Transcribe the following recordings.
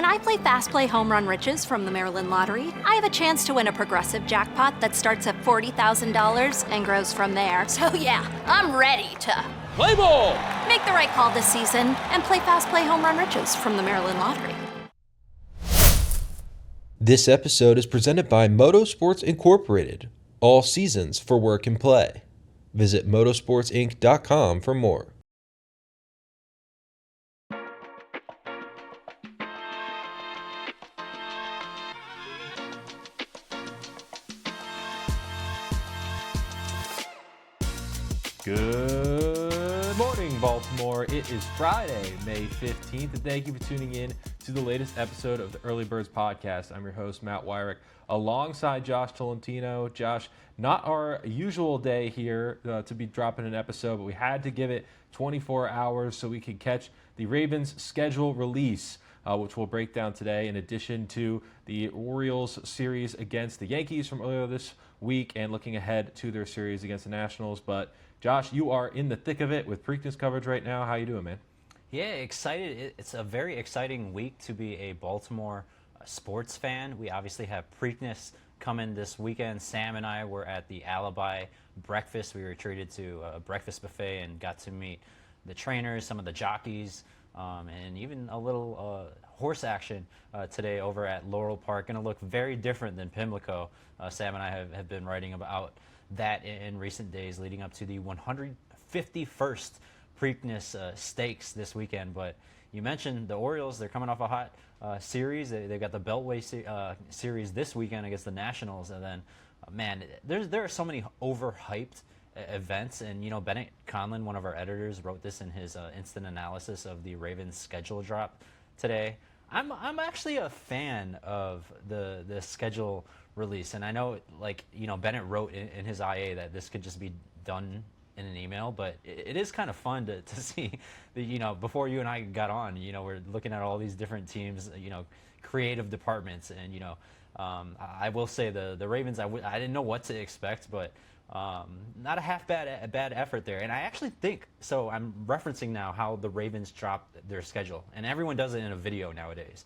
When I play Fast Play Home Run Riches from the Maryland Lottery, I have a chance to win a progressive jackpot that starts at $40,000 and grows from there. So yeah, I'm ready to play ball! Make the right call this season and play Fast Play Home Run Riches from the Maryland Lottery. This episode is presented by Motorsports Incorporated. All seasons for work and play. Visit motorsportsinc.com for more. Good morning, Baltimore. It is Friday, May 15th, and thank you for tuning in to the latest episode of the Early Birds Podcast. I'm your host, Matt Weyrich, alongside Josh Tolentino. Josh, not our usual day here to be dropping an episode, but we had to give it 24 hours so we could catch the Ravens' schedule release, which we'll break down today, in addition to the Orioles series against the Yankees from earlier this week and looking ahead to their series against the Nationals. But Josh, you are in the thick of it with Preakness coverage right now. How you doing, man? Yeah, excited. It's a very exciting week to be a Baltimore sports fan. We obviously have Preakness coming this weekend. Sam and I were at the Alibi breakfast. We were treated to a breakfast buffet and got to meet the trainers, some of the jockeys, and even a little horse action today over at Laurel Park. Going to look very different than Pimlico. Sam and I have been writing about that in recent days leading up to the 151st Preakness Stakes this weekend. But you mentioned the Orioles. They're coming off a hot series. They've got the Beltway series this weekend against the Nationals. And then, man, there are so many overhyped events. And, you know, Bennett Conlon, one of our editors, wrote this in his instant analysis of the Ravens schedule drop today. I'm actually a fan of the schedule release, and I know, like, you know, Bennett wrote in his IA that this could just be done in an email, but it is kind of fun to see that, you know, before you and I got on, you know, we're looking at all these different teams, you know, creative departments, and, you know, I will say the Ravens, I didn't know what to expect, but not a half bad effort there. And I actually think, so I'm referencing now how the Ravens dropped their schedule, and everyone does it in a video nowadays.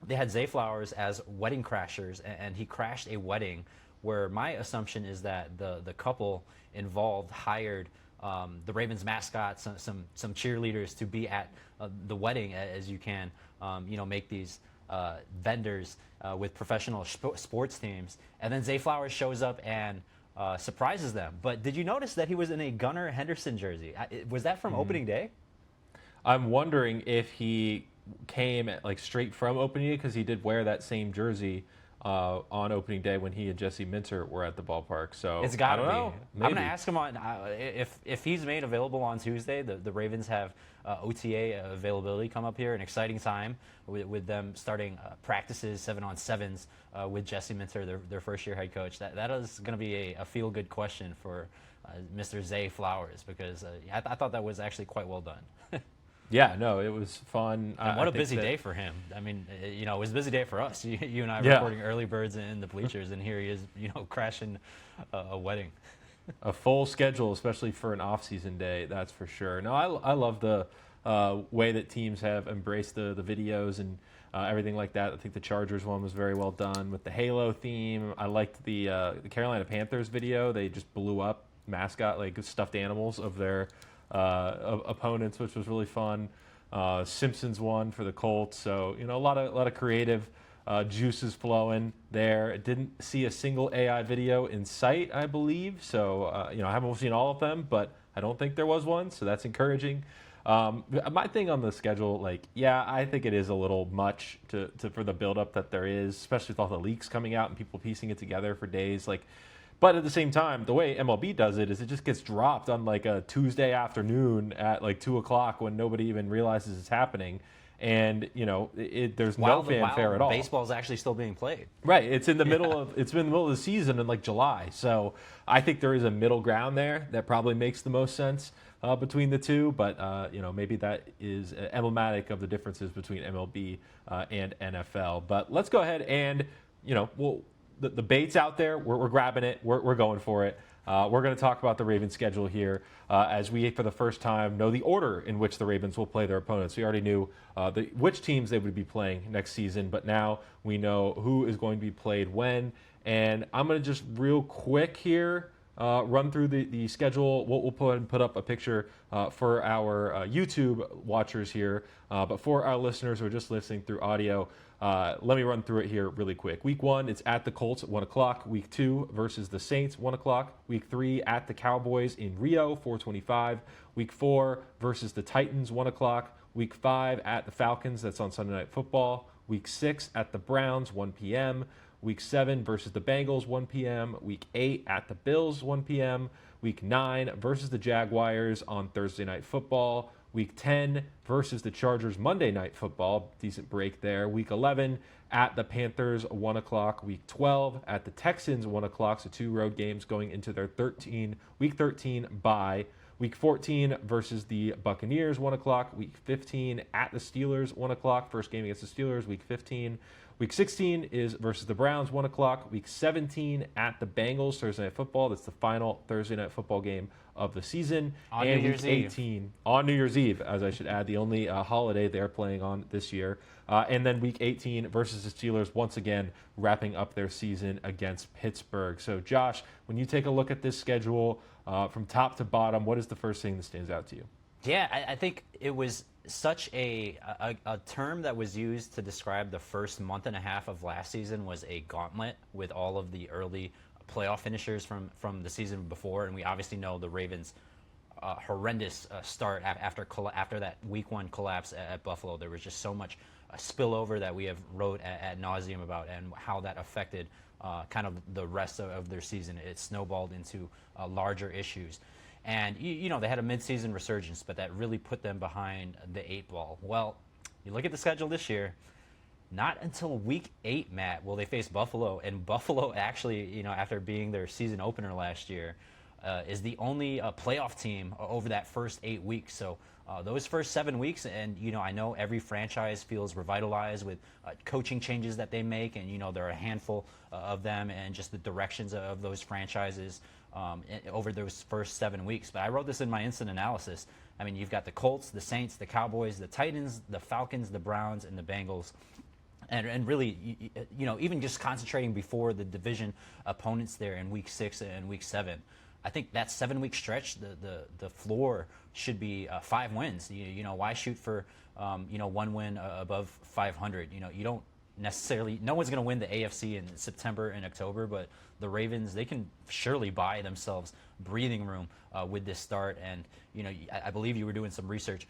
They had Zay Flowers as wedding crashers, and he crashed a wedding where my assumption is that the couple involved hired the Ravens mascot, some cheerleaders to be at the wedding, as you can, you know, make these vendors with professional sports teams. And then Zay Flowers shows up and surprises them. But did you notice that he was in a Gunnar Henderson jersey? Was that from opening day? I'm wondering if he came like straight from opening day, because he did wear that same jersey on opening day when he and Jesse Minter were at the ballpark. So it's got to be. Maybe. I'm going to ask him on if he's made available on Tuesday. The Ravens have OTA availability come up here, an exciting time with them starting practices 7-on-7s with Jesse Minter, their first year head coach. That is going to be a feel good question for Mr. Zay Flowers, because I thought that was actually quite well done. Yeah, no, it was fun. And what a busy day for him. I mean, you know, it was a busy day for us. You and I were recording early birds in the bleachers, and here he is, you know, crashing a wedding. A full schedule, especially for an off-season day, that's for sure. No, I love the way that teams have embraced the videos and everything like that. I think the Chargers one was very well done with the Halo theme. I liked the Carolina Panthers video. They just blew up mascot, like stuffed animals of their opponents, which was really fun. Simpsons one for the Colts, so, you know, a lot of creative juices flowing there. Didn't see a single AI video in sight, I believe, so you know, I haven't seen all of them, but I don't think there was one, so that's encouraging. My thing on the schedule, like, yeah, I think it is a little much for the buildup that there is, especially with all the leaks coming out and people piecing it together for days, like. But at the same time, the way MLB does it is it just gets dropped on like a Tuesday afternoon at like 2 o'clock when nobody even realizes it's happening. And, you know, there's no fanfare at all. Baseball's actually still being played. Right. It's in the middle of the season in like July. So I think there is a middle ground there that probably makes the most sense between the two. But, you know, maybe that is emblematic of the differences between MLB and NFL. But let's go ahead and, you know, we'll the bait's out there. We're grabbing it. We're going for it. We're going to talk about the Ravens schedule here as we, for the first time, know the order in which the Ravens will play their opponents. We already knew which teams they would be playing next season, but now we know who is going to be played when. And I'm going to just real quick here run through the schedule. We'll put up a picture for our YouTube watchers here, but for our listeners who are just listening through audio, let me run through it here really quick. Week 1, it's at the Colts at 1 o'clock. Week 2 versus the Saints, 1 o'clock. Week 3 at the Cowboys in Rio, 4:25. Week 4 versus the Titans, 1 o'clock. Week 5 at the Falcons, that's on Sunday Night Football. Week 6 at the Browns, 1 p.m. Week 7 versus the Bengals, 1 p.m. Week 8 at the Bills, 1 p.m. Week 9 versus the Jaguars on Thursday Night Football. Week 10 versus the Chargers, Monday Night Football. Decent break there. Week 11 at the Panthers, 1 o'clock. Week 12 at the Texans, 1 o'clock. So 2 road games going into their Week 13 bye. Week 14 versus the Buccaneers, 1 o'clock. Week 15 at the Steelers, 1 o'clock. First game against the Steelers, Week 15. Week 16 is versus the Browns, 1 o'clock. Week 17 at the Bengals, Thursday Night Football. That's the final Thursday Night Football game of the season. On and New Year's Week 18 Eve. on New Year's Eve, as I should add, the only holiday they're playing on this year. And then Week 18 versus the Steelers, once again wrapping up their season against Pittsburgh. So, Josh, when you take a look at this schedule from top to bottom, what is the first thing that stands out to you? Yeah, I think it was such a term that was used to describe the first month and a half of last season was a gauntlet with all of the early playoff finishers from the season before. And we obviously know the Ravens' horrendous start after that Week 1 collapse at Buffalo. There was just so much spillover that we have wrote ad nauseum about and how that affected kind of the rest of their season. It snowballed into larger issues. And, you know, they had a midseason resurgence, but that really put them behind the 8 ball. Well, you look at the schedule this year, not until Week 8, Matt, will they face Buffalo. And Buffalo actually, you know, after being their season opener last year, is the only playoff team over that first 8 weeks. So those first 7 weeks, and, you know, I know every franchise feels revitalized with coaching changes that they make, and, you know, there are a handful of them, and just the directions of those franchises over those first 7 weeks. But I wrote this in my instant analysis. I mean, you've got the Colts, the Saints, the Cowboys, the Titans, the Falcons, the Browns, and the Bengals. And really, you know, even just concentrating before the division opponents there in Week 6 and Week 7, I think that 7-week stretch, the floor should be 5 wins. You know, why shoot for, you know, 1 win above 500? You know, you don't necessarily, no one's going to win the AFC in September and October, but the Ravens, they can surely buy themselves breathing room with this start. And, you know, I believe you were doing some research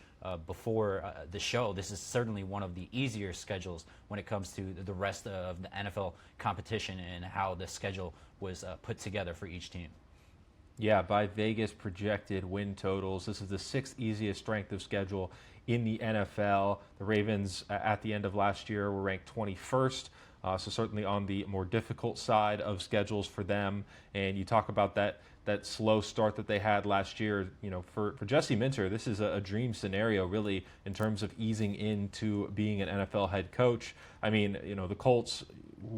before the show. This is certainly one of the easier schedules when it comes to the rest of the NFL competition and how the schedule was put together for each team. Yeah, by Vegas projected win totals, this is the 6th easiest strength of schedule in the NFL. The Ravens at the end of last year were ranked 21st, so certainly on the more difficult side of schedules for them. And you talk about that slow start that they had last year. You know, for Jesse Minter, this is a dream scenario, really, in terms of easing into being an NFL head coach. I mean, you know, the Colts,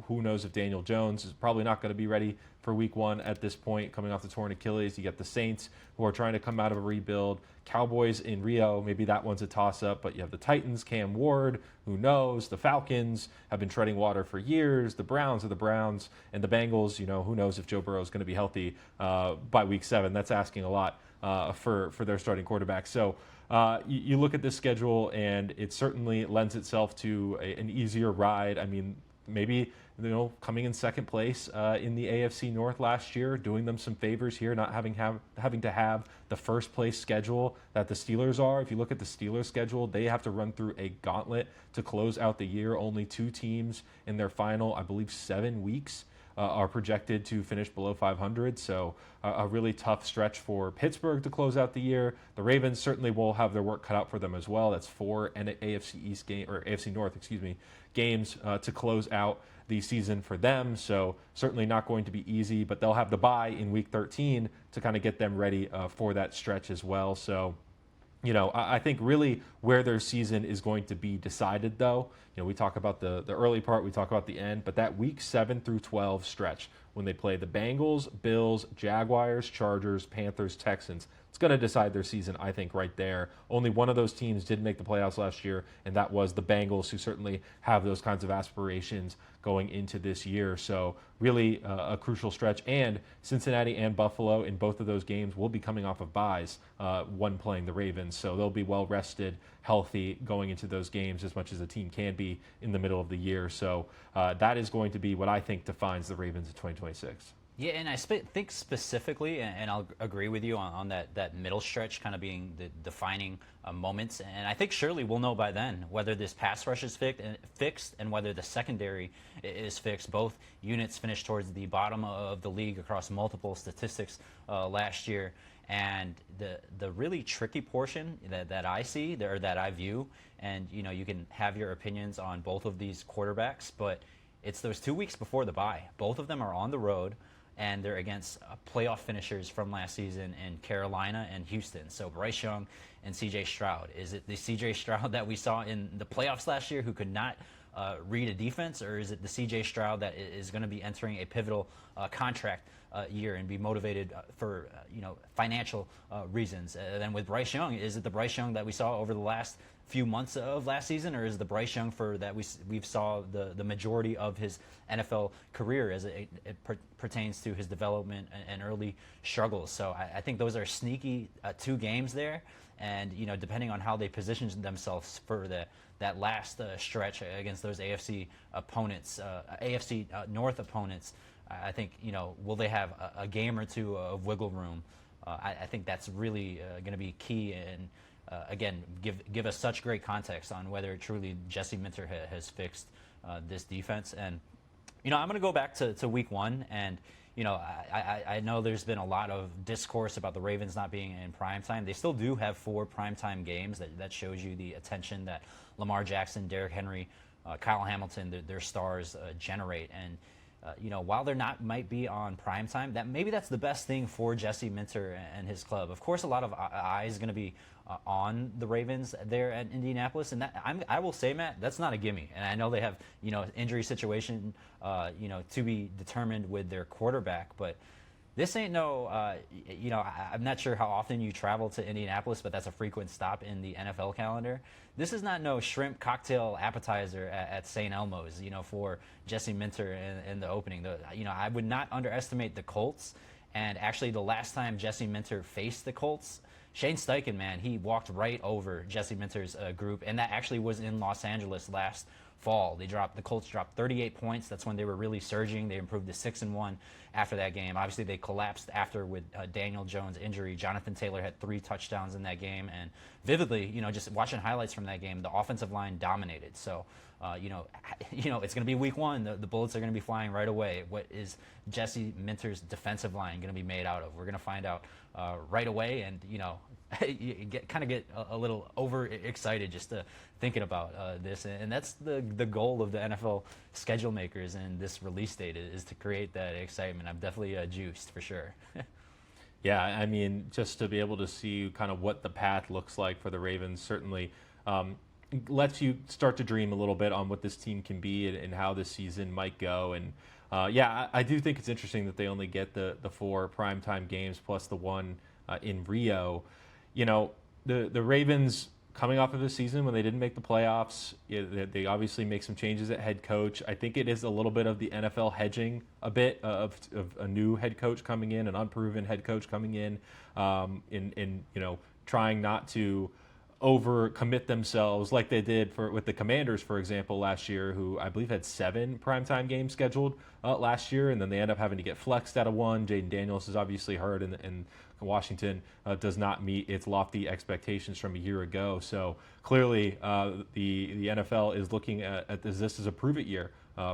who knows if Daniel Jones is probably not going to be ready for Week 1 at this point, coming off the torn Achilles. You got the Saints, who are trying to come out of a rebuild. Cowboys in Rio, maybe that one's a toss-up, but you have the Titans, Cam Ward, who knows? The Falcons have been treading water for years. The Browns are the Browns, and the Bengals, you know, who knows if Joe Burrow is going to be healthy by Week 7. That's asking a lot for their starting quarterback. So you look at this schedule, and it certainly lends itself to an easier ride. I mean, maybe, you know, coming in second place in the AFC North last year, doing them some favors here, not having to have the first place schedule that the Steelers are. If you look at the Steelers schedule, they have to run through a gauntlet to close out the year. Only 2 teams in their final, I believe, 7 weeks are projected to finish below 500. So a really tough stretch for Pittsburgh to close out the year. The Ravens certainly will have their work cut out for them as well. That's 4 AFC East game, or AFC North, games to close out the season for them. So certainly not going to be easy, but they'll have the bye in Week 13 to kind of get them ready for that stretch as well. So I think really where their season is going to be decided, though, we talk about the early part, we talk about the end, but that week 7 through 12 stretch when they play the Bengals, Bills, Jaguars, Chargers, Panthers, Texans, it's going to decide their season, I think, right there. Only one of those teams did make the playoffs last year, and that was the Bengals, who certainly have those kinds of aspirations going into this year. So really a crucial stretch. And Cincinnati and Buffalo in both of those games will be coming off of byes, one playing the Ravens. So they'll be well rested, healthy going into those games as much as a team can be in the middle of the year. So that is going to be what I think defines the Ravens in 2026. Yeah, and I think specifically, and I'll agree with you on that middle stretch kind of being the defining moments. And I think surely we'll know by then whether this pass rush is fixed and whether the secondary is fixed. Both units finished towards the bottom of the league across multiple statistics last year. And the really tricky portion that I see, or that I view, and you can have your opinions on both of these quarterbacks, but it's those 2 weeks before the bye. Both of them are on the road, and they're against playoff finishers from last season in Carolina and Houston. So Bryce Young and C.J. Stroud. Is it the C.J. Stroud that we saw in the playoffs last year who could not read a defense, or is it the C.J. Stroud that is going to be entering a pivotal contract year and be motivated for financial reasons? And then with Bryce Young, is it the Bryce Young that we saw over the last few months of last season, or is the Bryce Young that we've saw the majority of his NFL career as it pertains to his development and early struggles? So I think those are sneaky 2 games there, and depending on how they position themselves for that last stretch against those AFC opponents, AFC North opponents, I think will they have a game or two of wiggle room? I think that's really going to be key, and again, give us such great context on whether truly Jesse Minter has fixed this defense. And I'm going to go back to week 1, and I know there's been a lot of discourse about the Ravens not being in primetime. They still do have 4 primetime games. That shows you the attention that Lamar Jackson, Derrick Henry, Kyle Hamilton, their stars generate. And while they're might be on primetime, that's the best thing for Jesse Minter and his club. Of course, a lot of eyes going to be on the Ravens there at Indianapolis, and I will say, Matt, that's not a gimme. And I know they have injury situation to be determined with their quarterback, but this ain't no I'm not sure how often you travel to Indianapolis, but that's a frequent stop in the NFL calendar. This is not no shrimp cocktail appetizer at St. Elmo's for Jesse Minter in the opening. I would not underestimate the Colts. And actually, the last time Jesse Minter faced the Colts, Shane Steichen, man, he walked right over Jesse Minter's group, and that actually was in Los Angeles last fall. The Colts dropped 38 points. That's when they were really surging. They improved to 6-1 after that game. Obviously, they collapsed after with Daniel Jones' injury. Jonathan Taylor had 3 touchdowns in that game, and vividly, just watching highlights from that game, the offensive line dominated. So, it's going to be week 1. The bullets are going to be flying right away. What is Jesse Minter's defensive line going to be made out of? We're going to find out right away, and you get a little overexcited just thinking about this, and that's the goal of the NFL schedule makers and this release date is to create that excitement. I'm definitely juiced for sure. Yeah, I mean, just to be able to see kind of what the path looks like for the Ravens certainly lets you start to dream a little bit on what this team can be and how this season might go. And I do think it's interesting that they only get the 4 primetime games plus the 1 in Rio. The Ravens coming off of a season when they didn't make the playoffs, they obviously make some changes at head coach. I think it is a little bit of the NFL hedging a bit of a new head coach coming in, an unproven head coach coming in trying not to overcommit themselves like they did with the Commanders, for example, last year, who I believe had 7 primetime games scheduled last year, and then they end up having to get flexed out of 1. Jaden Daniels is obviously hurt, and Washington does not meet its lofty expectations from a year ago. So clearly the NFL is looking at this as a prove-it year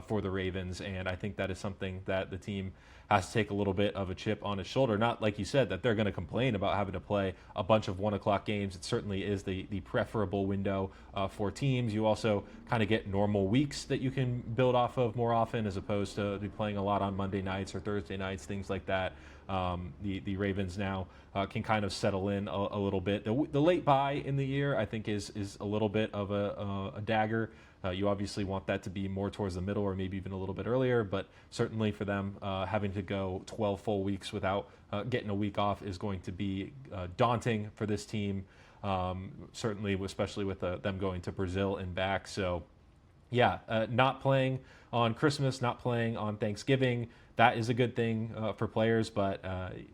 for the Ravens, and I think that is something that the team has to take a little bit of a chip on its shoulder. Not like you said that they're going to complain about having to play a bunch of 1 o'clock games. It certainly is the preferable window for teams. You also kind of get normal weeks that you can build off of more often, as opposed to be playing a lot on Monday nights or Thursday nights, things like that. the Ravens now can kind of settle in a little bit. The late bye in the year, I think, is a little bit of a dagger. You obviously want that to be more towards the middle or maybe even a little bit earlier, but certainly for them, having to go 12 full weeks without getting a week off is going to be daunting for this team, certainly, especially with them going to Brazil and back. So, yeah, not playing on Christmas, not playing on Thanksgiving, that is a good thing for players, but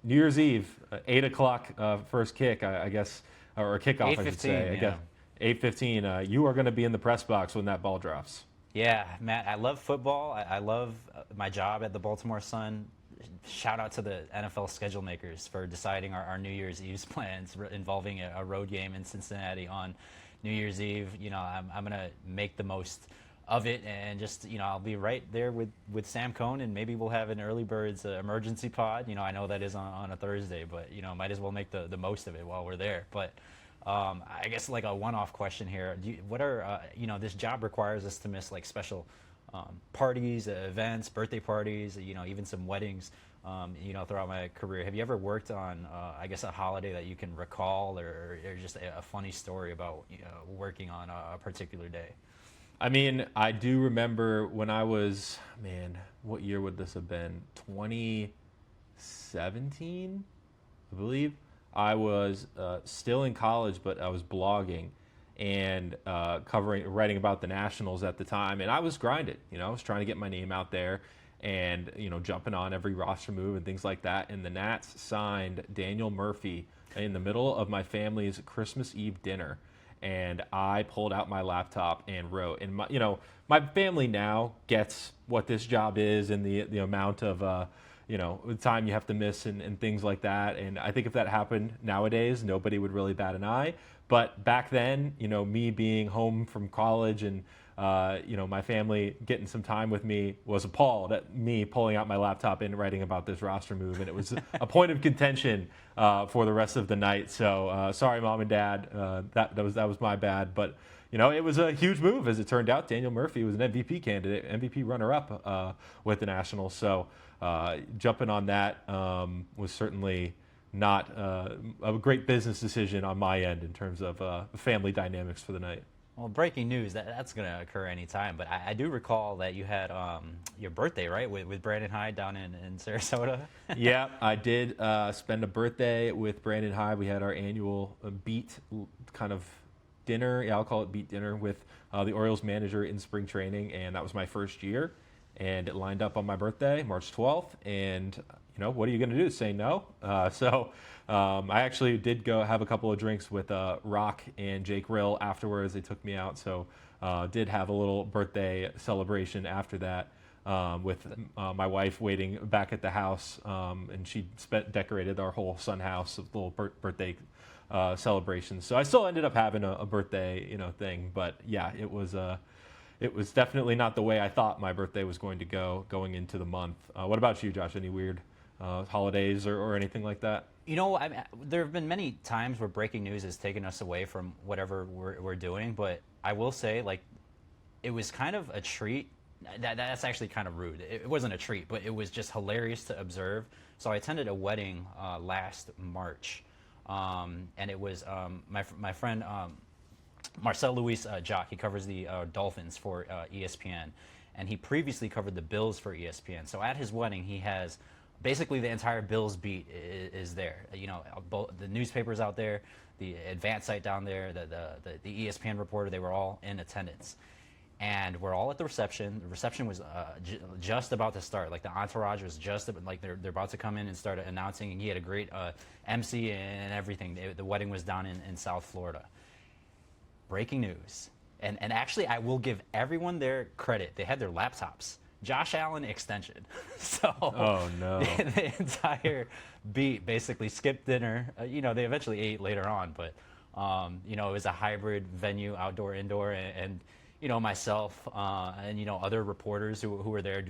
New Year's Eve, 8 o'clock first kick, I guess, or kickoff, I should say. Yeah. I guess. 8:15, you are going to be in the press box when that ball drops. Yeah, Matt, I love football. I love my job at the Baltimore Sun. Shout out to the NFL schedule makers for deciding our New Year's Eve's plans involving a road game in Cincinnati on New Year's Eve. I'm going to make the most of it, and just, I'll be right there with Sam Cohn, and maybe we'll have an early birds emergency pod. I know that is on a Thursday, but, might as well make the most of it while we're there. But I guess like a one-off question here. What are this job requires us to miss like special parties, events, birthday parties, even some weddings, throughout my career. Have you ever worked on, I guess, a holiday that you can recall, or just a funny story about working on a particular day? I mean, I do remember when I was, what year would this have been? 2017, I believe. I was still in college, but I was blogging and writing about the Nationals at the time, and I was grinding. I was trying to get my name out there, and jumping on every roster move and things like that. And the Nats signed Daniel Murphy in the middle of my family's Christmas Eve dinner, and I pulled out my laptop and wrote. And my family now gets what this job is and the amount of the time you have to miss and things like that. And I think if that happened nowadays, nobody would really bat an eye. But back then, me being home from college and, my family getting some time with me was appalled at me pulling out my laptop and writing about this roster move. And it was a point of contention for the rest of the night. So sorry, Mom and Dad, that was my bad. But, it was a huge move, as it turned out. Daniel Murphy was an MVP candidate, MVP runner-up with the Nationals. So jumping on that was certainly not a great business decision on my end in terms of family dynamics for the night. Well, breaking news, that's going to occur anytime. But I do recall that you had your birthday, right, with Brandon Hyde down in Sarasota? Yeah, I did spend a birthday with Brandon Hyde. We had our annual beat kind of dinner. Yeah, I'll call it beat dinner with the Orioles manager in spring training. And that was my first year. And it lined up on my birthday, March 12th. And, what are you going to do? Say no? So I actually did go have a couple of drinks with Rock and Jake Rill afterwards. They took me out. So did have a little birthday celebration after that with my wife waiting back at the house. And she decorated our whole Sun house with little birthday celebrations. So I still ended up having a birthday, thing. But, yeah, it was definitely not the way I thought my birthday was going to go going into the month. What about you, Josh? Any weird holidays or anything like that? There have been many times where breaking news has taken us away from whatever we're doing, but I will say, like, it was kind of a treat. That's actually kind of rude. It wasn't a treat, but it was just hilarious to observe. So I attended a wedding last March, and it was my friend Marcel Luis Jock. He covers the Dolphins for ESPN, and he previously covered the Bills for ESPN. So at his wedding, he has basically the entire Bills beat is there. Both the newspapers out there, the Advance site down there, the ESPN reporter, they were all in attendance. And we're all at the reception. The reception was just about to start. Like, the entourage was just like they're about to come in and start announcing. And he had a great MC and everything. The wedding was down in South Florida. Breaking news. And actually, I will give everyone their credit. They had their laptops. Josh Allen extension. So oh no, the entire beat basically skipped dinner. They eventually ate later on, but it was a hybrid venue, outdoor, indoor, and myself and other reporters who were there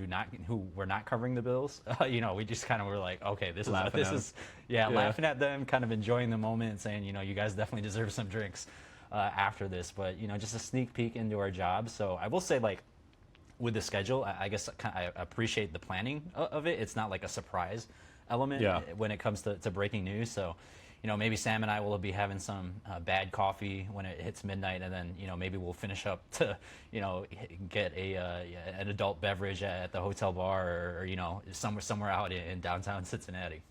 who were not covering the Bills. We just kind of were like, okay, this is laughing at them, kind of enjoying the moment, and saying, you guys definitely deserve some drinks after this. But just a sneak peek into our job. So I will say, like, with the schedule, I guess I appreciate the planning of it. It's not like a surprise element Yeah. when it comes to breaking news. So, maybe Sam and I will be having some bad coffee when it hits midnight, and then, maybe we'll finish up to, get an adult beverage at the hotel bar or somewhere out in downtown Cincinnati.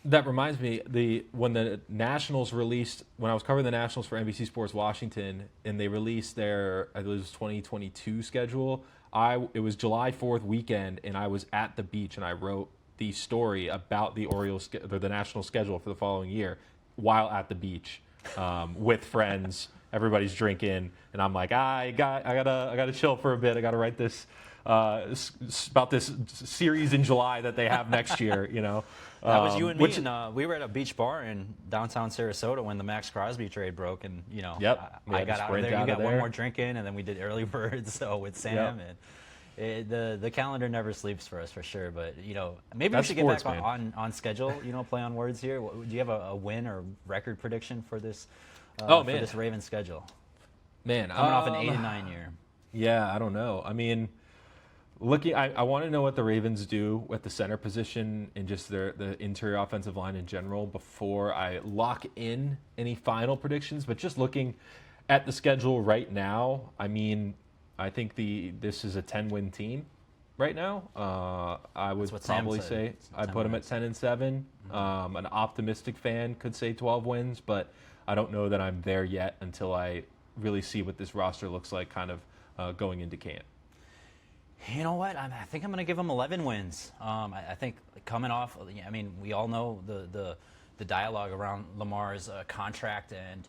That reminds me, when the Nationals released, when I was covering the Nationals for NBC Sports Washington, and they released their, I believe it was 2022 schedule, it was July 4th weekend, and I was at the beach, and I wrote the story about the Orioles, or the National schedule for the following year, while at the beach with friends. Everybody's drinking, and I'm like, I gotta chill for a bit. I gotta write this about this series in July that they have next year. That was you and me, and we were at a beach bar in downtown Sarasota when the Max Crosby trade broke, and Yep. I got out of there. You out got of one there. more drink in, and then we did early birds with Sam, and the calendar never sleeps for us for sure. But maybe That's we should get sports, back man. on schedule. Play on words here. Do you have a win or record prediction for this? Man, for this Ravens schedule, man, coming off an 8-9 year. Yeah, I don't know. I mean, I want to know what the Ravens do with the center position and just the interior offensive line in general before I lock in any final predictions. But just looking at the schedule right now, I mean, I think this is a 10-win team right now. I would what Sam probably said. say I put them at 10-7. An optimistic fan could say 12 wins, but I don't know that I'm there yet until I really see what this roster looks like kind of going into camp. You know what? I think I'm going to give them 11 wins. I think coming off, we all know the dialogue around Lamar's contract and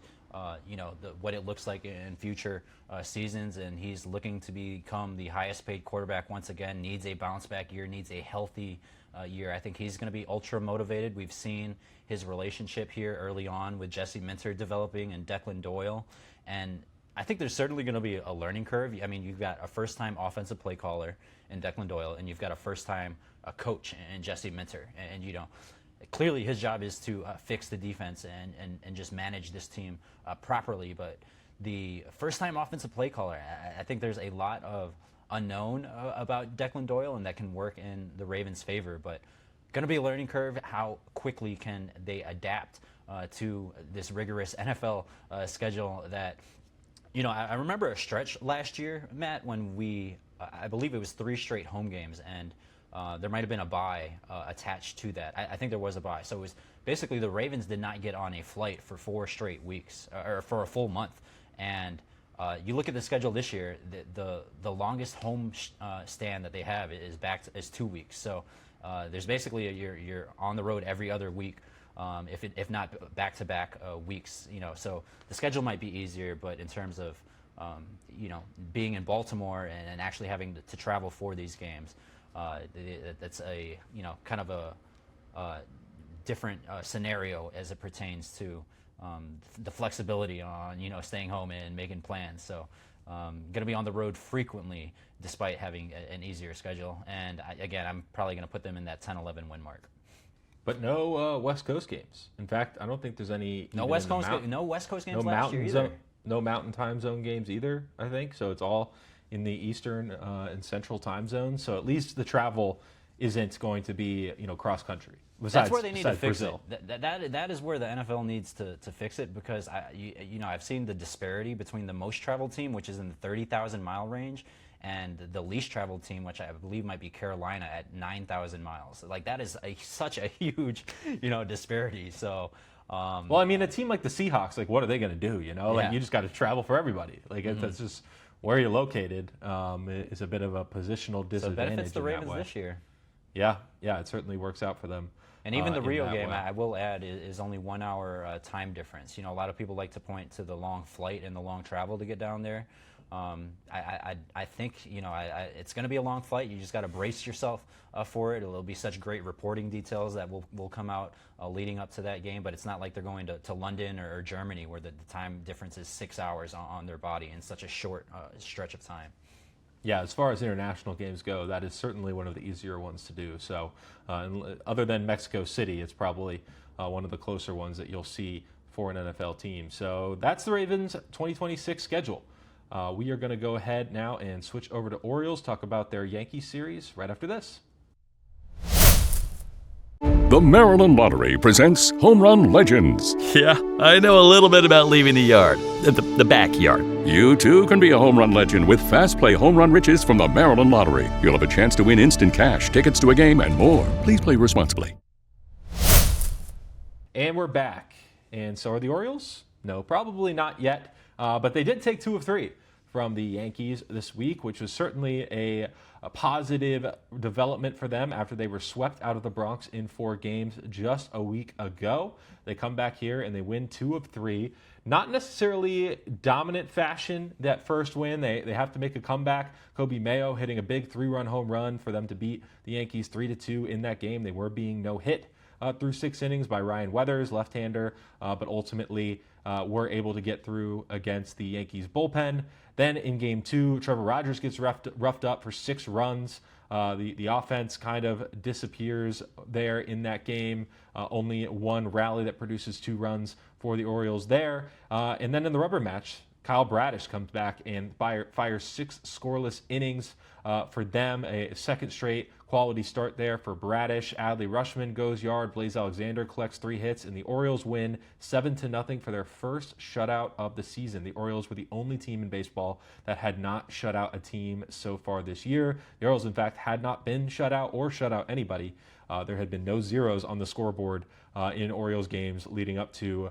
what it looks like in future seasons, and he's looking to become the highest paid quarterback once again. Needs a bounce back year, needs a healthy year. I think he's going to be ultra motivated. We've seen his relationship here early on with Jesse Minter developing and Declan Doyle, and I think there's certainly going to be a learning curve. I mean, you've got a first-time offensive play caller in Declan Doyle, and you've got a first-time coach in Jesse Minter. And clearly his job is to fix the defense and just manage this team properly. But the first-time offensive play caller, I think there's a lot of unknown about Declan Doyle, and that can work in the Ravens' favor. But going to be a learning curve. How quickly can they adapt to this rigorous NFL schedule that – I remember a stretch last year, Matt, when I believe it was 3 straight home games, and there might have been a bye attached to that. I think there was a bye. So it was basically the Ravens did not get on a flight for 4 straight weeks, or for a full month. And you look at the schedule this year, the longest home stand that they have is 2 weeks. So there's basically you're on the road every other week. If not back-to-back weeks, so the schedule might be easier, but in terms of, being in Baltimore and actually having to travel for these games, that's a, kind of a different scenario as it pertains to the flexibility on, staying home and making plans. So going to be on the road frequently despite having an easier schedule. And again, I'm probably going to put them in that 10-11 win mark. But no West Coast games. In fact, I don't think there's any. No West Coast games last year either. No Mountain Time Zone games either, I think. So it's all in the Eastern and Central Time Zones. So at least the travel isn't going to be cross country. That's where they need to fix Brazil. it. That is where the NFL needs to fix it, because I've seen the disparity between the most traveled team, which is in the 30,000 mile range, and the least traveled team, which I believe might be Carolina, at 9,000 miles. Like, that is such a huge, disparity. So, well, I mean, a team like the Seahawks, like, what are they going to do? Like, you just got to travel for everybody. Like, that's just where you're located is a bit of a positional disadvantage. So it benefits the in that Ravens way. this year. Yeah, it certainly works out for them. And even the Rio game, way. I will add, is only 1 hour time difference. A lot of people like to point to the long flight and the long travel to get down there. I think it's going to be a long flight. You just got to brace yourself for it. It'll be such great reporting details that will come out leading up to that game. But it's not like they're going to London or Germany, where the time difference is 6 hours on their body in such a short stretch of time. Yeah, as far as international games go, that is certainly one of the easier ones to do. So other than Mexico City, it's probably one of the closer ones that you'll see for an NFL team. So that's the Ravens 2026 schedule. We are going to go ahead now and switch over to Orioles, talk about their Yankees series right after this. The Maryland Lottery presents Home Run Legends. Yeah, I know a little bit about leaving the yard, the backyard. You too can be a home run legend with Fast Play Home Run Riches from the Maryland Lottery. You'll have a chance to win instant cash, tickets to a game, and more. Please play responsibly. And we're back. And so are the Orioles? No, probably not yet. But they did take 2 of 3 from the Yankees this week, which was certainly a positive development for them after they were swept out of the Bronx in 4 games just a week ago. They come back here and they win 2 of 3. Not necessarily dominant fashion, that first win. They have to make a comeback. Kobe Mayo hitting a big 3-run home run for them to beat the Yankees 3-2 in that game. They were being no-hit through 6 innings by Ryan Weathers, left-hander, but ultimately were able to get through against the Yankees bullpen. Then in Game 2, Trevor Rogers gets roughed up for 6 runs. The offense kind of disappears there in that game. Only one rally that produces 2 runs for the Orioles there. And then in the rubber match, Kyle Bradish comes back and fires 6 scoreless innings for them. A second straight quality start there for Bradish. Adley Rutschman goes yard. Blaze Alexander collects 3 hits, and the Orioles win 7-0 for their first shutout of the season. The Orioles were the only team in baseball that had not shut out a team so far this year. The Orioles, in fact, had not been shut out or shut out anybody. There had been no zeros on the scoreboard in Orioles games leading up to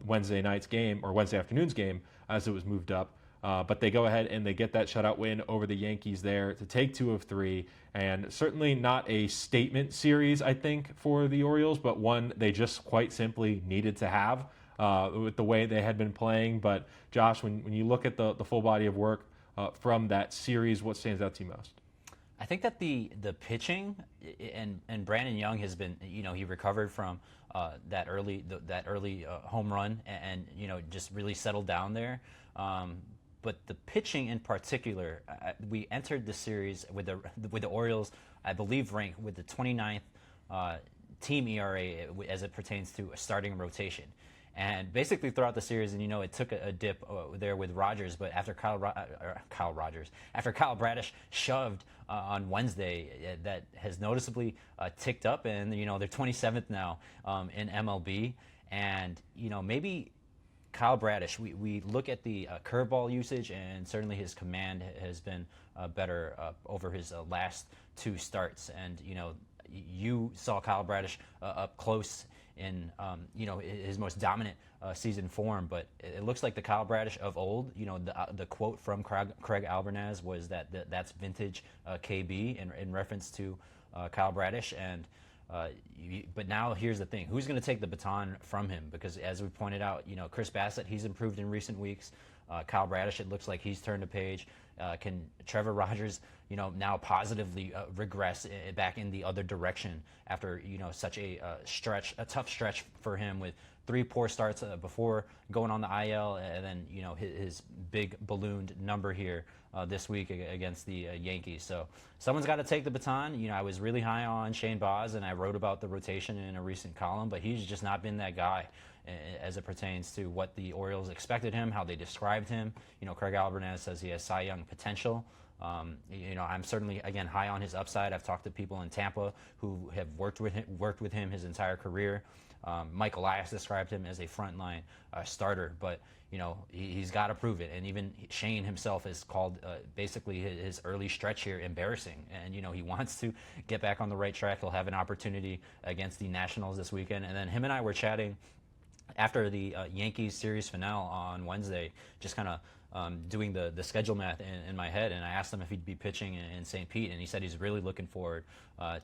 Wednesday night's game, or Wednesday afternoon's game, as it was moved up. But they go ahead and they get that shutout win over the Yankees there to take 2 of 3. And certainly not a statement series, I think, for the Orioles, but one they just quite simply needed to have with the way they had been playing. But Josh, when you look at the full body of work from that series, what stands out to you most? I think that the pitching and Brandon Young has been, he recovered from that early home run and just really settled down there. But the pitching in particular, we entered the series with the Orioles, I believe, ranked with the 29th team ERA as it pertains to a starting rotation. And basically throughout the series, and it took a dip there with Rogers, but after Kyle Bradish shoved on Wednesday, that has noticeably ticked up, and they're 27th now in MLB, and maybe Kyle Bradish, we look at the curveball usage, and certainly his command has been better over his last 2 starts. And, you saw Kyle Bradish up close in, his most dominant season form. But it looks like the Kyle Bradish of old, the quote from Craig Albernaz was that's vintage KB in reference to Kyle Bradish. And but now here's the thing: who's going to take the baton from him? Because as we pointed out, Chris Bassett, he's improved in recent weeks. Kyle Bradish, it looks like he's turned a page. Can Trevor Rogers, now positively regress back in the other direction after such a tough stretch for him with 3 poor starts before going on the IL, and then his big ballooned number here this week against the Yankees. So someone's got to take the baton. I was really high on Shane Baz, and I wrote about the rotation in a recent column, but he's just not been that guy as it pertains to what the Orioles expected him, how they described him. Craig Albernaz says he has Cy Young potential. I'm certainly, again, high on his upside. I've talked to people in Tampa who have worked with him his entire career. Mike Elias described him as a frontline starter, but he's got to prove it. And even Shane himself has called basically his early stretch here embarrassing. And he wants to get back on the right track. He'll have an opportunity against the Nationals this weekend. And then him and I were chatting after the Yankees series finale on Wednesday, just kind of doing the schedule math in my head, and I asked him if he'd be pitching in St. Pete, and he said he's really looking forward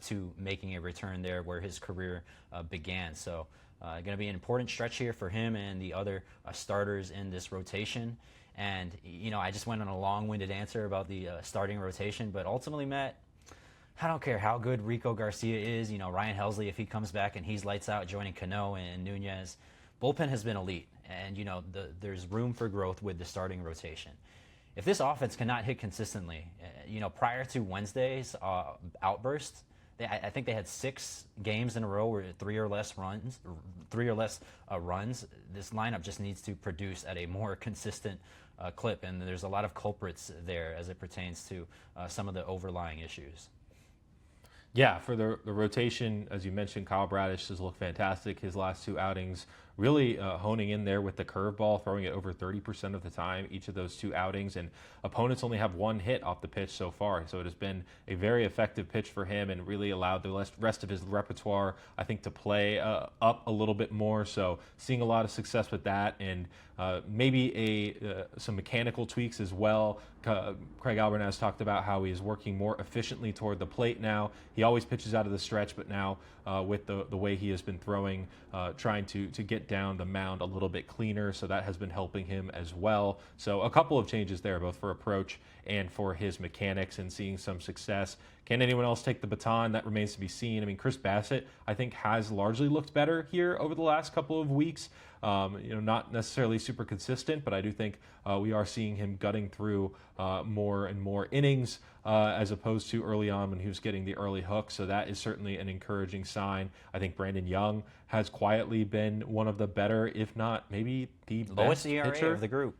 to making a return there where his career began. So going to be an important stretch here for him and the other starters in this rotation. And, I just went on a long-winded answer about the starting rotation, but ultimately, Matt, I don't care how good Rico Garcia is. Ryan Helsley, if he comes back and he's lights out, joining Cano and Nunez, bullpen has been elite, and there's room for growth with the starting rotation. If this offense cannot hit consistently, prior to Wednesday's outburst, I think they had 6 games in a row where 3 or less runs. This lineup just needs to produce at a more consistent clip, and there's a lot of culprits there as it pertains to some of the overlying issues. Yeah, for the rotation, as you mentioned, Kyle Bradish has looked fantastic his last 2 outings, really honing in there with the curveball, throwing it over 30% of the time each of those 2 outings, and opponents only have 1 hit off the pitch so far, so it has been a very effective pitch for him and really allowed the rest of his repertoire, I think, to play up a little bit more, so seeing a lot of success with that, and maybe some mechanical tweaks as well. Craig Albertaz talked about how he is working more efficiently toward the plate now. He always pitches out of the stretch, but now with the way he has been throwing, trying to get down the mound a little bit cleaner, so that has been helping him as well. So a couple of changes there, both for approach and for his mechanics, and seeing some success. Can anyone else take the baton? That remains to be seen. I mean, Chris Bassett, I think, has largely looked better here over the last couple of weeks. Not necessarily super consistent, but I do think we are seeing him gutting through more and more innings as opposed to early on when he was getting the early hook. So that is certainly an encouraging sign. I think Brandon Young has quietly been one of the better, if not maybe the lowest best ERA pitcher of the group.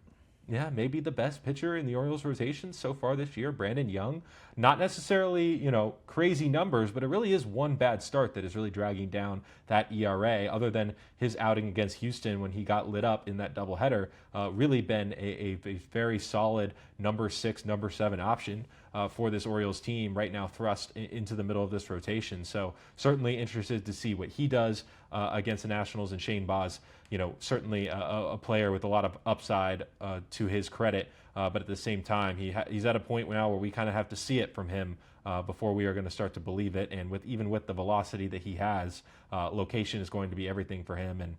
Yeah, maybe the best pitcher in the Orioles rotation so far this year, Brandon Young. Not necessarily, crazy numbers, but it really is one bad start that is really dragging down that ERA, other than his outing against Houston when he got lit up in that doubleheader. Really been a very solid number 6, number 7 option for this Orioles team right now, thrust into the middle of this rotation. So certainly interested to see what he does against the Nationals, and Shane Baz, certainly a player with a lot of upside to his credit. But at the same time, he's at a point now where we kind of have to see it from him before we are going to start to believe it. And even with the velocity that he has, location is going to be everything for him. And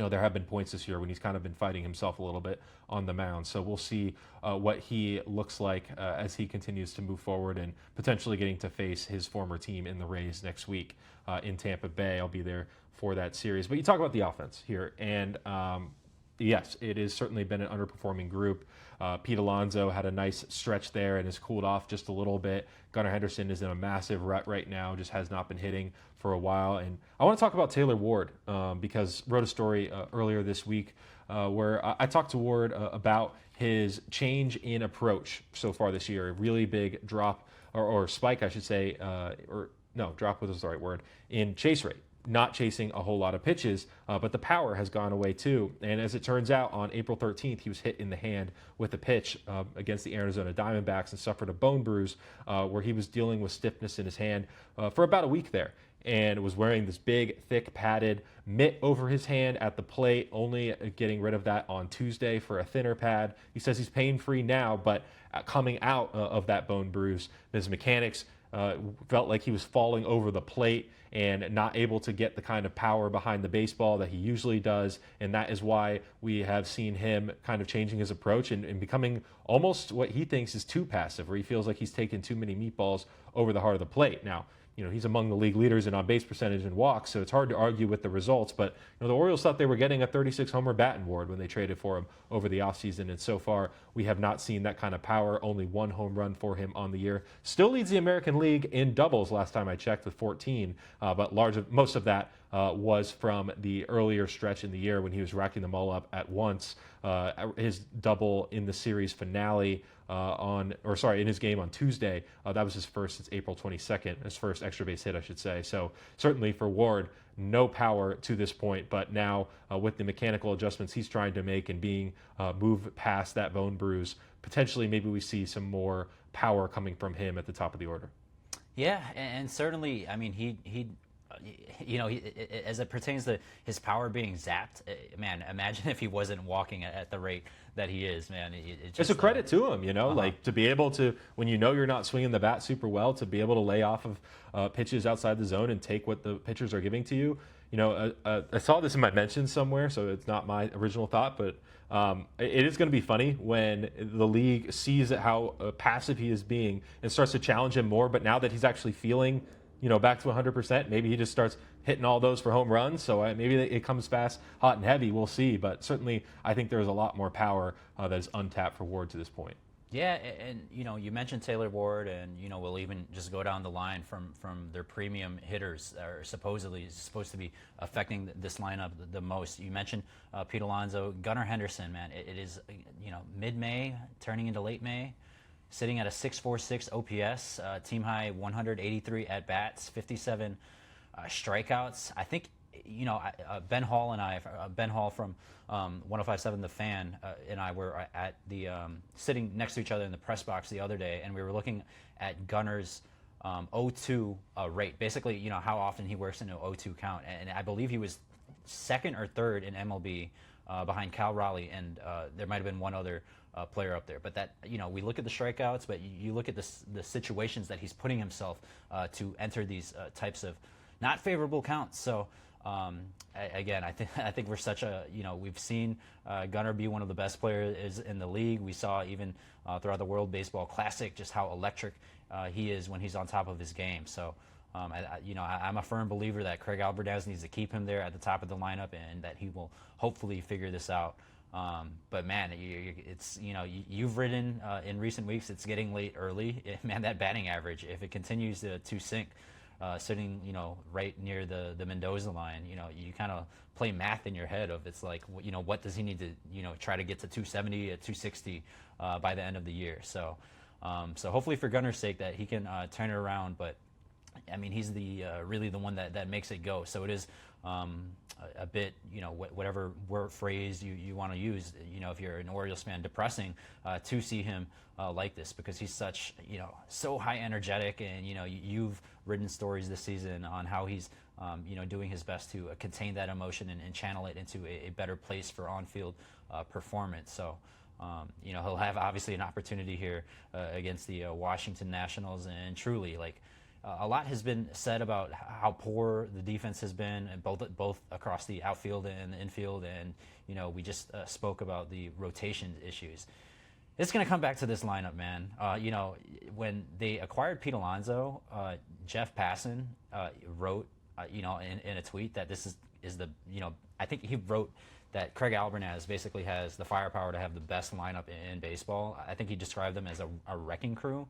there have been points this year when he's kind of been fighting himself a little bit on the mound. So we'll see what he looks like as he continues to move forward and potentially getting to face his former team in the Rays next week in Tampa Bay. I'll be there for that series. But you talk about the offense here, and yes, it has certainly been an underperforming group. Pete Alonso had a nice stretch there and has cooled off just a little bit. Gunnar Henderson is in a massive rut right now, just has not been hitting for a while. And I want to talk about Taylor Ward because I wrote a story earlier this week where I talked to Ward about his change in approach so far this year. A really big drop, or spike, I should say, drop was the right word, in chase rate. Not chasing a whole lot of pitches, but the power has gone away too. And as it turns out, on April 13th, he was hit in the hand with a pitch against the Arizona Diamondbacks and suffered a bone bruise where he was dealing with stiffness in his hand for about a week there, and was wearing this big, thick, padded mitt over his hand at the plate, only getting rid of that on Tuesday for a thinner pad. He says he's pain-free now, but coming out of that bone bruise, his mechanics felt like he was falling over the plate and not able to get the kind of power behind the baseball that he usually does. And that is why we have seen him kind of changing his approach and becoming almost what he thinks is too passive, where he feels like he's taken too many meatballs over the heart of the plate. Now, he's among the league leaders in on-base percentage and walks, so it's hard to argue with the results. But the Orioles thought they were getting a 36-homer batting Ward when they traded for him over the offseason, and so far we have not seen that kind of power. Only 1 home run for him on the year. Still leads the American League in doubles last time I checked with 14, but most of that was from the earlier stretch in the year when he was racking them all up at once. His double in the series finale in his game on Tuesday, that was his first since April 22nd, his first extra base hit, I should say. So certainly for Ward, no power to this point, but now with the mechanical adjustments he's trying to make and being moved past that bone bruise, potentially maybe we see some more power coming from him at the top of the order. Yeah, and certainly, I mean, he as it pertains to his power being zapped, man, imagine if he wasn't walking at the rate that he is, man. It's a credit to him, like to be able to, when you're not swinging the bat super well, to be able to lay off of pitches outside the zone and take what the pitchers are giving to you. I saw this in my mentions somewhere, so it's not my original thought, but it is going to be funny when the league sees how passive he is being and starts to challenge him more. But now that he's actually feeling back to 100%, maybe he just starts hitting all those for home runs. So maybe it comes fast, hot and heavy. We'll see. But certainly, I think there's a lot more power that is untapped for Ward to this point. Yeah, and you mentioned Taylor Ward, and we'll even just go down the line from their premium hitters that are supposed to be affecting this lineup the most. You mentioned Pete Alonso, Gunnar Henderson. Man, it is mid-May, turning into late May. sitting at a 6.46 OPS, team high 183 at bats, 57 strikeouts. I think Ben Hall and I, Ben Hall from 105.7 The Fan, and I were at the sitting next to each other in the press box the other day, and we were looking at Gunner's 0-2 rate. Basically, how often he works in an 0-2 count, and I believe he was second or third in MLB behind Cal Raleigh, and there might have been one other player up there. But that, we look at the strikeouts, but you look at the situations that he's putting himself to enter these types of not favorable counts. So again, I think we're such a, we've seen Gunnar be one of the best players in the league. We saw even throughout the World Baseball Classic just how electric he is when he's on top of his game. So I'm a firm believer that Craig Albertaz needs to keep him there at the top of the lineup, and that he will hopefully figure this out. But man, it's you've written in recent weeks, it's getting late early. Man, that batting average, if it continues to sink, sitting right near the Mendoza line, you kind of play math in your head of, it's like, what does he need to try to get to 270 at 260 by the end of the year. So hopefully for Gunner's sake that he can turn it around. But I mean, he's the really the one that makes it go. So it is a bit, whatever word phrase you want to use, if you're an Orioles fan, depressing to see him like this, because he's such, so high energetic, and you've written stories this season on how he's doing his best to contain that emotion and channel it into a better place for on-field performance. So he'll have obviously an opportunity here against the Washington Nationals, and truly, like, a lot has been said about how poor the defense has been, both across the outfield and the infield, and we just spoke about the rotation issues. It's going to come back to this lineup, man. When they acquired Pete Alonso, Jeff Passan wrote, in a tweet that this is the, I think he wrote that Craig Albertaz basically has the firepower to have the best lineup in baseball. I think he described them as a wrecking crew.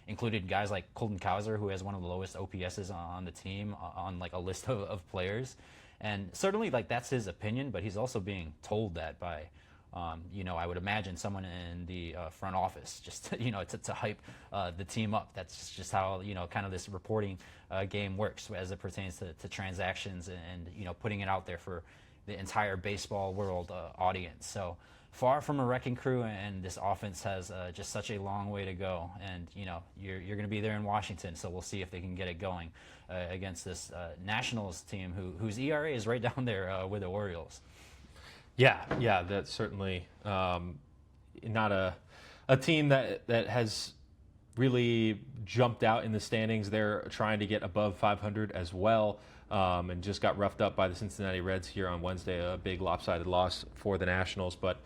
Included guys like Colton Cowser, who has one of the lowest OPSs on the team, on like a list of players. And certainly, like, that's his opinion, but he's also being told that by, I would imagine someone in the front office, just to hype the team up. That's just how kind of this reporting game works as it pertains to transactions and putting it out there for the entire baseball world audience. So far from a wrecking crew, and this offense has just such a long way to go. And you're going to be there in Washington, so we'll see if they can get it going against this Nationals team whose ERA is right down there with the Orioles. Yeah, that's certainly not a team that has really jumped out in the standings. They're trying to get above 500 as well, and just got roughed up by the Cincinnati Reds here on Wednesday, a big lopsided loss for the Nationals. But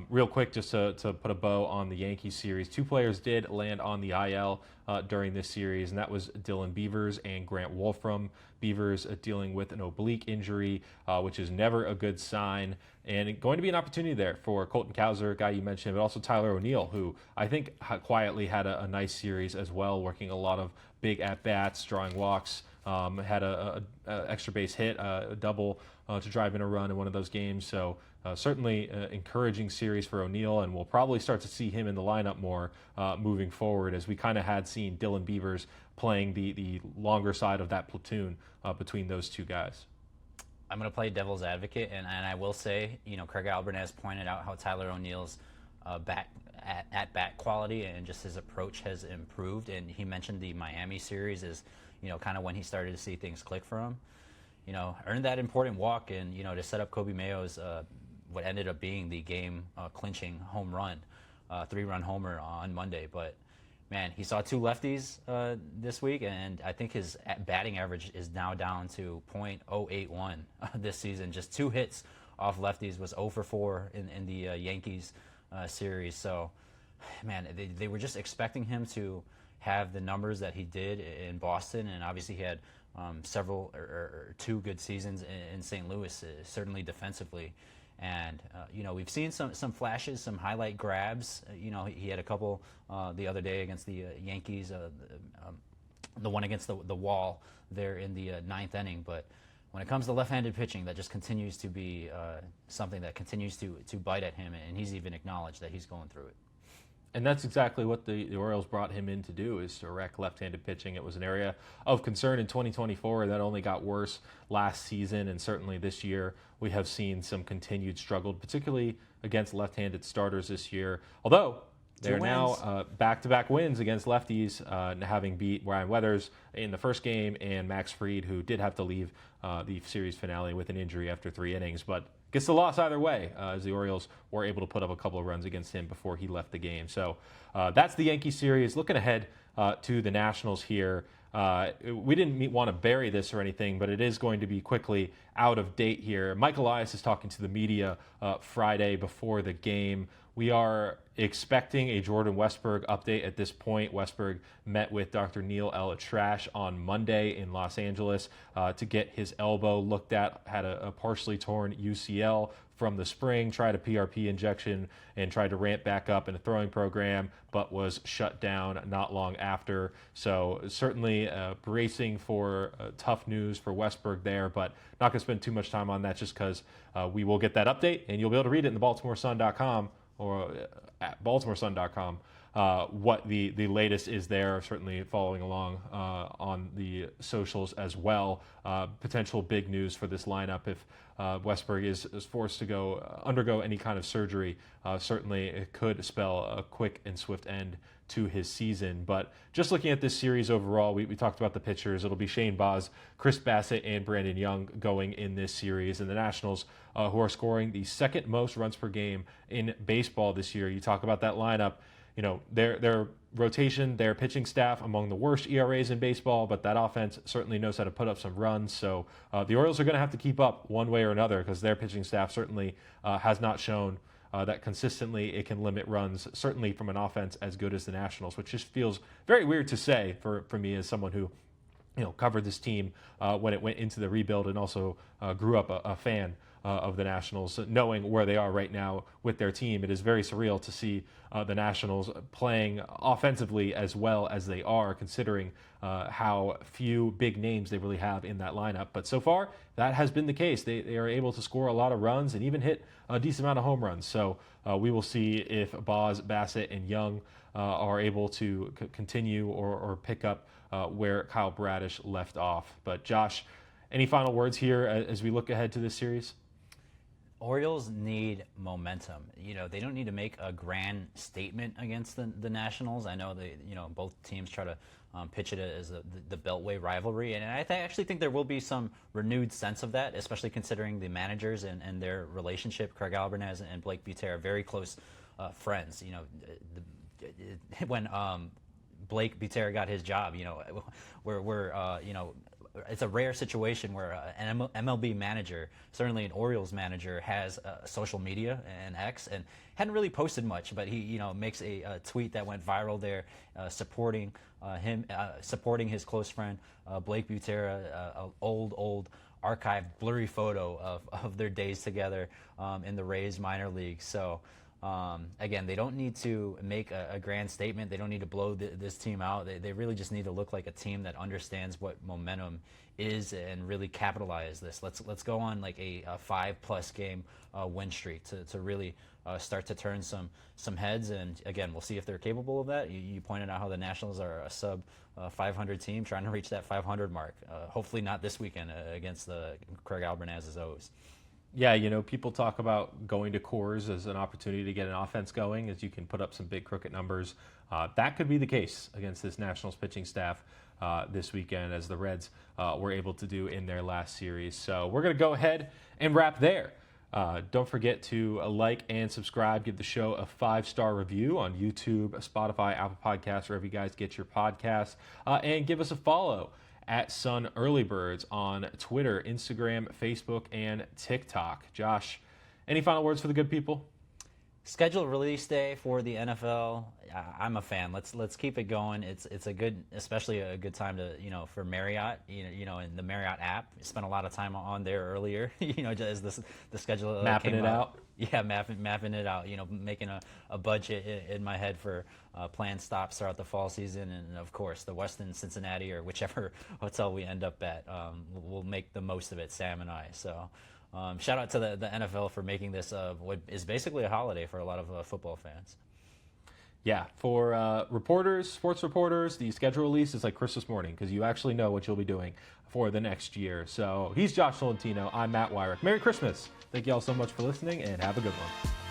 real quick, just to put a bow on the Yankees series, two players did land on the IL during this series, and that was Dylan Beavers and Grant Wolfram. Beavers dealing with an oblique injury, which is never a good sign, and going to be an opportunity there for Colton Cowser, a guy you mentioned, but also Tyler O'Neill, who I think quietly had a nice series as well, working a lot of big at-bats, drawing walks, had a extra base hit, a double to drive in a run in one of those games. So certainly encouraging series for O'Neill, and we'll probably start to see him in the lineup more moving forward, as we kind of had seen Dylan Beavers playing the longer side of that platoon between those two guys. I'm going to play devil's advocate, and I will say, Craig Albertaz pointed out how Tyler O'Neill's bat quality and just his approach has improved, and he mentioned the Miami series is, kind of when he started to see things click for him. Earned that important walk, and to set up Kobe Mayo's what ended up being the game clinching home run, 3-run homer on Monday. But man, he saw two lefties this week, and I think his batting average is now down to .081 this season. Just 2 hits off lefties, was 0 for 4 in the Yankees series. So, man, they were just expecting him to have the numbers that he did in Boston, and obviously he had several or 2 good seasons in St. Louis, certainly defensively. And we've seen some flashes, some highlight grabs. He had a couple the other day against the Yankees, the one against the wall there in the 9th inning. But when it comes to left-handed pitching, that just continues to be something that continues to bite at him, and he's even acknowledged that he's going through it. And that's exactly what the Orioles brought him in to do, is to wreck left-handed pitching. It was an area of concern in 2024 that only got worse last season, and certainly this year we have seen some continued struggle, particularly against left-handed starters this year. Although they're now back-to-back wins against lefties, having beat Ryan Weathers in the first game and Max Fried, who did have to leave the series finale with an injury after 3 innings. But gets the loss either way, as the Orioles were able to put up a couple of runs against him before he left the game. So that's the Yankee series. Looking ahead to the Nationals here, we didn't want to bury this or anything, but it is going to be quickly out of date here. Mike Elias is talking to the media Friday before the game. We are expecting a Jordan Westburg update at this point. Westburg met with Dr. Neil L. Trash on Monday in Los Angeles to get his elbow looked at, had a partially torn UCL from the spring, tried a PRP injection, and tried to ramp back up in a throwing program, but was shut down not long after. So certainly bracing for tough news for Westburg there, but not going to spend too much time on that just because we will get that update, and you'll be able to read it in the BaltimoreSun.com or at BaltimoreSun.com, what the latest is there, certainly following along on the socials as well. Potential big news for this lineup if Westburg is forced to undergo any kind of surgery. Certainly it could spell a quick and swift end to his season. But just looking at this series overall, we talked about the pitchers. It'll be Shane Baz, Chris Bassett, and Brandon Young going in this series. And the Nationals, who are scoring the second most runs per game in baseball this year. You talk about that lineup. You know, their rotation, their pitching staff among the worst ERAs in baseball, but that offense certainly knows how to put up some runs. So the Orioles are going to have to keep up one way or another, because their pitching staff certainly has not shown that consistently it can limit runs, certainly from an offense as good as the Nationals, which just feels very weird to say for me as someone who covered this team when it went into the rebuild and also grew up a fan of the Nationals, knowing where they are right now with their team. It is very surreal to see the Nationals playing offensively as well as they are, considering how few big names they really have in that lineup. But so far, that has been the case. They are able to score a lot of runs and even hit a decent amount of home runs. So we will see if Baz, Bassett, and Young are able to continue or pick up where Kyle Bradish left off. But Josh, any final words here as we look ahead to this series? Orioles need momentum. They don't need to make a grand statement against the Nationals. I know both teams try to pitch it as the Beltway rivalry, and I actually think there will be some renewed sense of that, especially considering the managers and their relationship. Craig Albertaz and Blake Buter are very close friends. When Blake Buter got his job, it's a rare situation where an MLB manager, certainly an Orioles manager, has social media and X, and hadn't really posted much, but he makes a tweet that went viral there, supporting supporting his close friend Blake Buter, an old archived blurry photo of their days together in the Rays minor league. So again, they don't need to make a grand statement. They don't need to blow this team out. They really just need to look like a team that understands what momentum is and really capitalize this. Let's go on like a 5+ game win streak to really start to turn some heads. And again, we'll see if they're capable of that. You pointed out how the Nationals are a sub 500 team trying to reach that 500 mark. Hopefully not this weekend against the Craig Albertaz's O's. Yeah, people talk about going to Coors as an opportunity to get an offense going, as you can put up some big crooked numbers. That could be the case against this Nationals pitching staff this weekend, as the Reds were able to do in their last series. So we're going to go ahead and wrap there. Don't forget to like and subscribe. Give the show a 5-star review on YouTube, Spotify, Apple Podcasts, wherever you guys get your podcasts. And give us a follow at Sun Early Birds on Twitter, Instagram, Facebook, and TikTok. Josh, any final words for the good people? Scheduled release day for the NFL. I'm a fan. Let's keep it going. It's a good, especially a good time to for Marriott. In the Marriott app, I spent a lot of time on there earlier. Just the schedule mapping came it out. Yeah, mapping it out. Making a budget in my head for planned stops throughout the fall season, and of course the Westin Cincinnati or whichever hotel we end up at. We'll make the most of it, Sam and I. So. Shout out to the NFL for making this what is basically a holiday for a lot of football fans. Yeah, for reporters, sports reporters, the schedule release is like Christmas morning because you actually know what you'll be doing for the next year. So he's Josh Tolentino. I'm Matt Weyrich. Merry Christmas. Thank you all so much for listening, and have a good one.